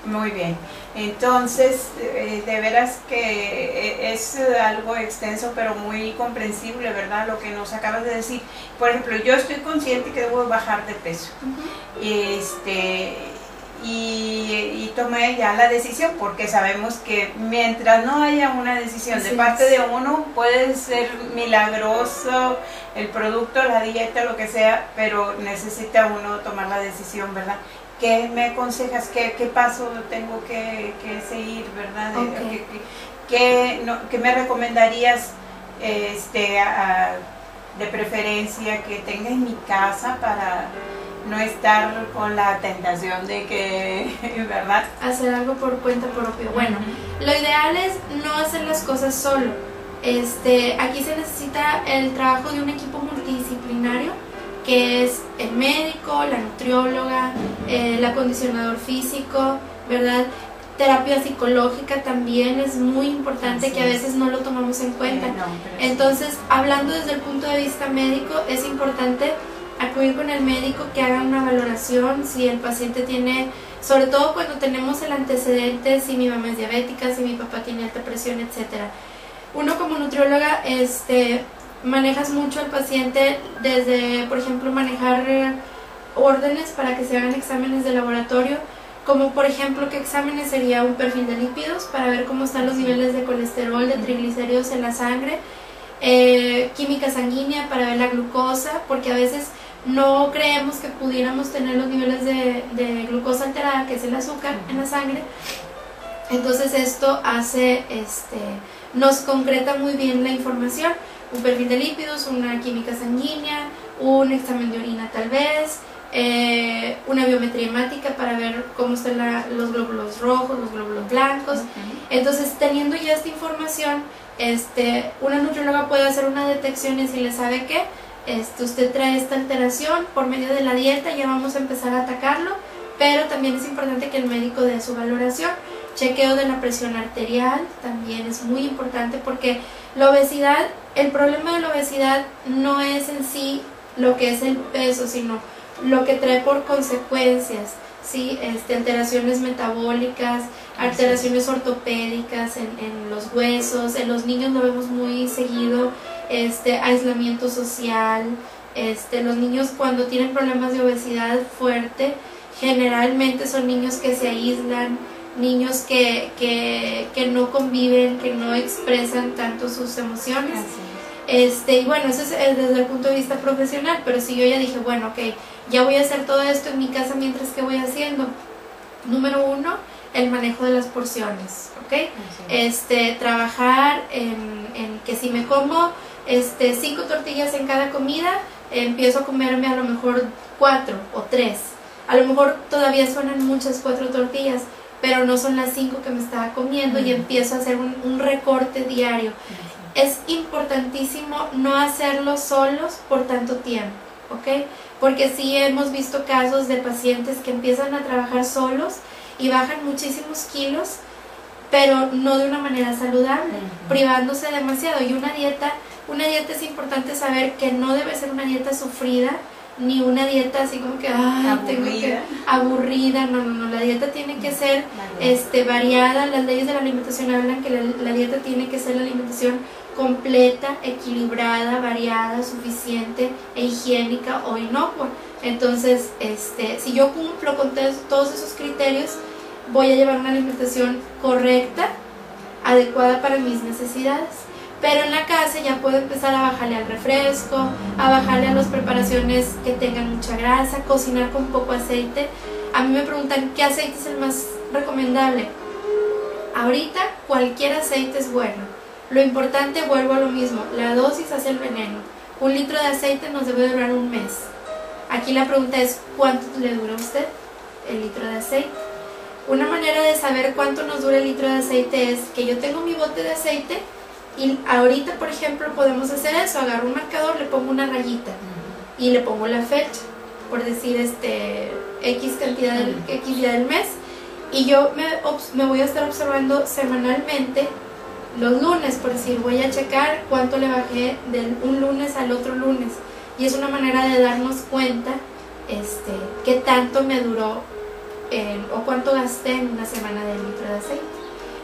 Muy bien, entonces de veras que es algo extenso pero muy comprensible, ¿verdad? Lo que nos acabas de decir. Por ejemplo, yo estoy consciente que debo bajar de peso. Y tomé ya la decisión, porque sabemos que mientras no haya una decisión de parte de uno, puede ser milagroso el producto, la dieta, lo que sea, pero necesita uno tomar la decisión, ¿verdad? ¿Qué me aconsejas? ¿Qué paso tengo que seguir, verdad? Okay. ¿Qué me recomendarías de preferencia que tenga en mi casa para no estar con la tentación de que, ¿verdad? Hacer algo por cuenta propia. Bueno, lo ideal es no hacer las cosas solo. Aquí se necesita el trabajo de un equipo multidisciplinario, que es el médico, la nutrióloga, el acondicionador físico, ¿verdad? Terapia psicológica también es muy importante, que a veces no lo tomamos en cuenta. Entonces, hablando desde el punto de vista médico, es importante acudir con el médico, que haga una valoración si el paciente tiene, sobre todo cuando tenemos el antecedente, si mi mamá es diabética, si mi papá tiene alta presión, etcétera. Uno como nutrióloga manejas mucho al paciente desde, por ejemplo, manejar órdenes para que se hagan exámenes de laboratorio, como por ejemplo, ¿qué exámenes sería? Un perfil de lípidos para ver cómo están los niveles de colesterol, de triglicéridos en la sangre, química sanguínea para ver la glucosa, porque a veces no creemos que pudiéramos tener los niveles de glucosa alterada, que es el azúcar en la sangre. Entonces esto hace, nos concreta muy bien la información. Un perfil de lípidos, una química sanguínea, un examen de orina tal vez, una biometría hemática para ver cómo están los glóbulos rojos, los glóbulos blancos. Entonces, teniendo ya esta información, una nutrióloga puede hacer una detección y si le sabe que usted trae esta alteración por medio de la dieta, ya vamos a empezar a atacarlo, pero también es importante que el médico dé su valoración. Chequeo de la presión arterial también es muy importante, porque la obesidad, el problema de la obesidad no es en sí lo que es el peso, sino lo que trae por consecuencias, ¿sí? Alteraciones metabólicas, alteraciones ortopédicas en los huesos, en los niños lo vemos muy seguido, aislamiento social, los niños cuando tienen problemas de obesidad fuerte, generalmente son niños que se aíslan, niños que no conviven, que no expresan tanto sus emociones. Y bueno, eso es desde el punto de vista profesional, pero si yo ya dije, bueno, ok, ya voy a hacer todo esto en mi casa, mientras que voy haciendo, número uno, el manejo de las porciones, ¿ok? Trabajar en que si me como 5 tortillas en cada comida, empiezo a comerme a lo mejor 4 o 3, a lo mejor todavía suenan muchas 4 tortillas, pero no son las 5 que me estaba comiendo, y empiezo a hacer un recorte diario. Es importantísimo no hacerlo solos por tanto tiempo, ¿ok? Porque sí hemos visto casos de pacientes que empiezan a trabajar solos y bajan muchísimos kilos, pero no de una manera saludable, privándose demasiado. Y una dieta es importante saber que no debe ser una dieta sufrida, ni una dieta así como que aburrida. No, la dieta tiene que ser variada. Las leyes de la alimentación hablan que la dieta tiene que ser la alimentación completa, equilibrada, variada, suficiente e higiénica o inocua. Entonces, si yo cumplo con todos esos criterios, voy a llevar una alimentación correcta, adecuada para mis necesidades. Pero en la casa ya puedo empezar a bajarle al refresco, a bajarle a las preparaciones que tengan mucha grasa, cocinar con poco aceite. A mí me preguntan, ¿qué aceite es el más recomendable? Ahorita cualquier aceite es bueno. Lo importante, vuelvo a lo mismo, la dosis hace el veneno. 1 litro de aceite nos debe durar un mes. Aquí la pregunta es, ¿cuánto le dura a usted el litro de aceite? Una manera de saber cuánto nos dura el litro de aceite es que yo tengo mi bote de aceite y ahorita, por ejemplo, podemos hacer eso. Agarro un marcador, le pongo una rayita y le pongo la fecha, por decir X cantidad X día del mes, y yo me voy a estar observando semanalmente los lunes, por decir, voy a checar cuánto le bajé de un lunes al otro lunes, y es una manera de darnos cuenta qué tanto me duró o cuánto gasté en una semana del litro de aceite.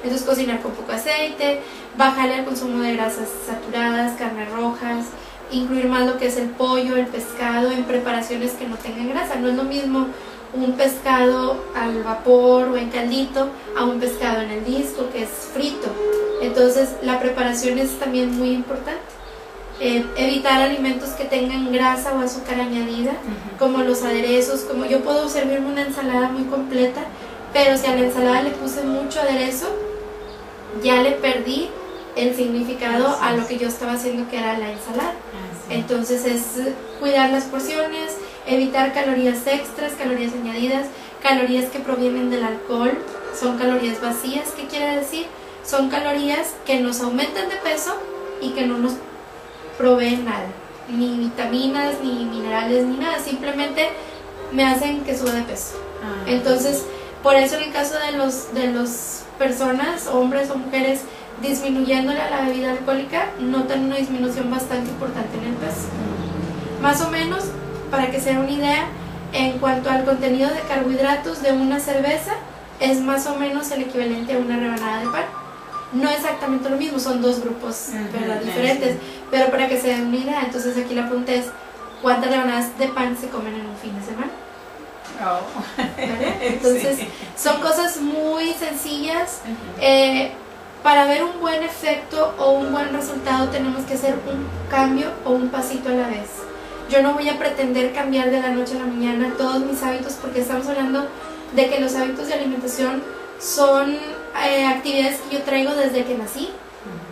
Entonces cocinar con poco aceite, bajarle al consumo de grasas saturadas, carnes rojas, incluir más lo que es el pollo, el pescado en preparaciones que no tengan grasa. No es lo mismo un pescado al vapor o en caldito a un pescado en el disco que es frito. Entonces la preparación es también muy importante. Evitar alimentos que tengan grasa o azúcar añadida, como los aderezos. Como yo puedo servirme una ensalada muy completa, pero si a la ensalada le puse mucho aderezo, ya le perdí el significado a lo que yo estaba haciendo, que era la ensalada. Entonces es cuidar las porciones, evitar calorías extras, calorías añadidas, calorías que provienen del alcohol. Son calorías vacías. ¿Qué quiere decir? Son calorías que nos aumentan de peso y que no nos proveen nada, ni vitaminas, ni minerales, ni nada, simplemente me hacen que suba de peso. Entonces, por eso en el caso de los personas, hombres o mujeres, disminuyéndole a la bebida alcohólica, notan una disminución bastante importante en el peso. Más o menos, para que se den una idea, en cuanto al contenido de carbohidratos de una cerveza, es más o menos el equivalente a una rebanada de pan. No exactamente lo mismo, son dos grupos, ¿verdad?, diferentes, pero para que se den una idea. Entonces aquí la pregunta es, ¿cuántas rebanadas de pan se comen en un fin de semana? Entonces son cosas muy sencillas. Para ver un buen efecto o un buen resultado tenemos que hacer un cambio o un pasito a la vez. Yo no voy a pretender cambiar de la noche a la mañana todos mis hábitos, porque estamos hablando de que los hábitos de alimentación son actividades que yo traigo desde que nací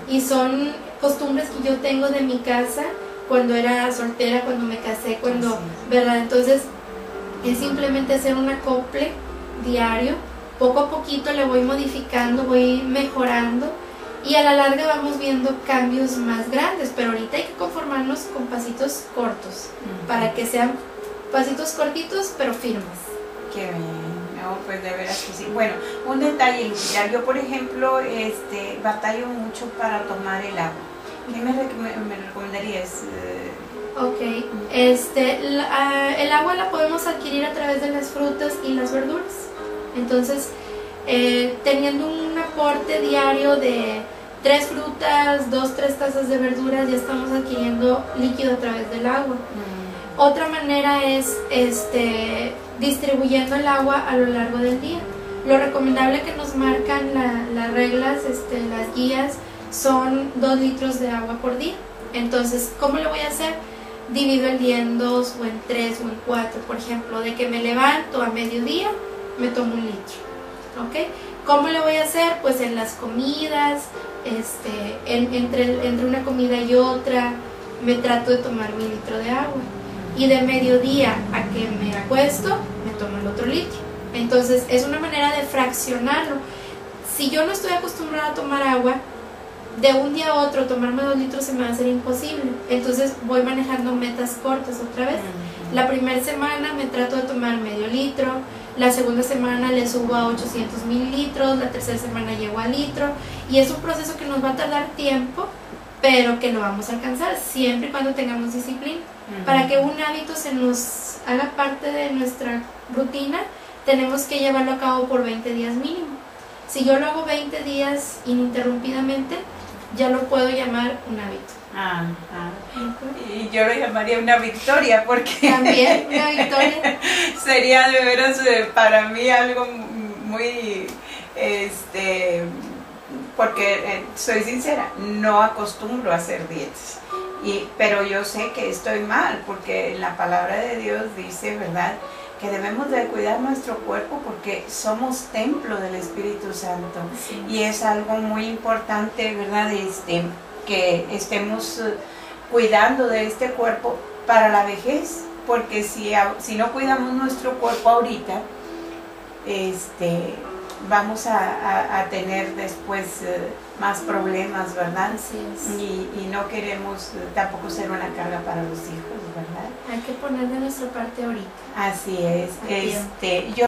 y son costumbres que yo tengo de mi casa cuando era soltera, cuando me casé, ¿verdad? Entonces es simplemente hacer un acople diario, poco a poquito le voy modificando, voy mejorando y a la larga vamos viendo cambios más grandes, pero ahorita hay que conformarnos con pasitos cortos para que sean pasitos cortitos pero firmes. Qué bien. No, pues de veras que sí. Bueno, un detalle, yo por ejemplo batallo mucho para tomar el agua. ¿Qué me recomendarías? Ok, el agua la podemos adquirir a través de las frutas y las verduras. Entonces, teniendo un aporte diario de 3 frutas, 2-3 tazas de verduras, ya estamos adquiriendo líquido a través del agua. Otra manera es distribuyendo el agua a lo largo del día. Lo recomendable que nos marcan las reglas, las guías, son 2 litros de agua por día. Entonces, ¿cómo lo voy a hacer? Divido el día en 2 o en 3 o en 4. Por ejemplo, de que me levanto a mediodía, me tomo 1 litro. ¿Ok? ¿Cómo lo voy a hacer? Pues en las comidas, entre una comida y otra, me trato de tomar 1 litro de agua. Y de mediodía a que me acuesto, me tomo el otro litro. Entonces es una manera de fraccionarlo. Si yo no estoy acostumbrada a tomar agua, de un día a otro tomarme 2 litros se me va a hacer imposible. Entonces voy manejando metas cortas otra vez. La primera semana me trato de tomar medio litro, la segunda semana le subo a 800 mililitros, la tercera semana llego a litro, y es un proceso que nos va a tardar tiempo, pero que lo vamos a alcanzar siempre y cuando tengamos disciplina. Para que un hábito se nos haga parte de nuestra rutina, tenemos que llevarlo a cabo por 20 días mínimo. Si yo lo hago 20 días ininterrumpidamente, ya lo puedo llamar un hábito. Y yo lo llamaría una victoria, porque también una victoria sería de veras para mí algo muy porque soy sincera, no acostumbro a hacer dietas, pero yo sé que estoy mal, porque la palabra de Dios dice, ¿verdad?, que debemos de cuidar nuestro cuerpo porque somos templo del Espíritu Santo. Sí. Y es algo muy importante, ¿verdad?, que estemos cuidando de este cuerpo para la vejez, porque si no cuidamos nuestro cuerpo ahorita, vamos a tener después más problemas, ¿verdad? Así es. Y no queremos tampoco ser una carga para los hijos, ¿verdad? Hay que poner de nuestra parte ahorita. Así es. Yo